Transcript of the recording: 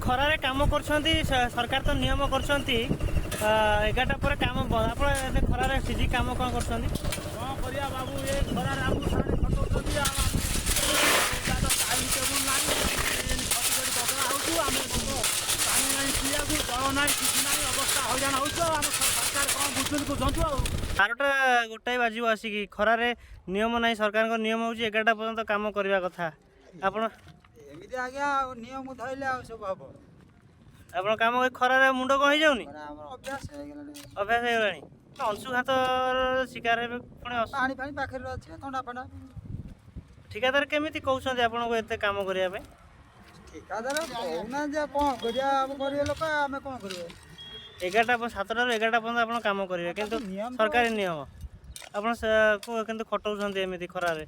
ଖରାରେ କାମ କରୁଛନ୍ତି ସରକାର ତ ନିୟମ କରୁଛନ୍ତି 11ଟା ପରେ କାମ ବନ୍ଦ। ଆପଣ ଏତେ ଖରାରେ ସିଝି କାମ କ'ଣ କରୁଛନ୍ତି? କ'ଣ କରିବା ବାବୁ, ଏ ଖରାରେ ଆମକୁ ସାରେ ଖଟଉଛନ୍ତି। ଟାଇମ୍ ଟେବୁଲ୍ ନାହିଁ, ଖଟି ବଦଳା ହେଉଛୁ। ଆମେ ପାଣି ନାହିଁ ପିଇବାକୁ, ଜଳ ନାହିଁ, କିଛି ନାହିଁ, ଅବସ୍ଥା ହଇରାଣ ହେଉଛୁ। ଆମ ସରକାର କ'ଣ ବୁଝୁଛନ୍ତି ବୁଝନ୍ତୁ। ଆଉ 12ଟା 1ଟାଏ ବାଜିବ ଆସିକି। ଖରାରେ ନିୟମ ନାହିଁ, ସରକାରଙ୍କ ନିୟମ ହେଉଛି 11ଟା ପର୍ଯ୍ୟନ୍ତ କାମ କରିବା କଥା। ଆପଣ ଏମିତି ଆଜ୍ଞା ନିୟମ ଧଇଲେ ଆଉ ସବୁ ହବ। ଆପଣ କାମ ଖରାରେ ମୁଣ୍ଡ କ'ଣ ହେଇଯାଉନି? ଆମର ଅଭ୍ୟାସ ହେଇଗଲାଣି। ଅଭ୍ୟାସ ହେଇଗଲାଣି। ଅଂଶୁଘାତର ଶିକାର ହେବେ ପୁଣି। ପାଣି ପାଣି ପାଖରେ ଅଛି, ଥଣ୍ଡା ଫଣ୍ଡା। ଠିକାଦାର କେମିତି କହୁଛନ୍ତି ଆପଣଙ୍କୁ ଏତେ କାମ କରିବା ପାଇଁ? ଠିକାଦାର କହୁନାହାନ୍ତି, ଆଉ କ'ଣ କରିବା? ଆମ ଗରିବ ଲୋକ, ଆମେ କ'ଣ କରିବା? 7ଟାରୁ 11ଟା ପର୍ଯ୍ୟନ୍ତ ଆପଣ କାମ କରିବେ, କିନ୍ତୁ ସରକାରୀ ନିୟମ ଆପଣ କିନ୍ତୁ ଖଟଉଛନ୍ତି ଏମିତି ଖରାରେ।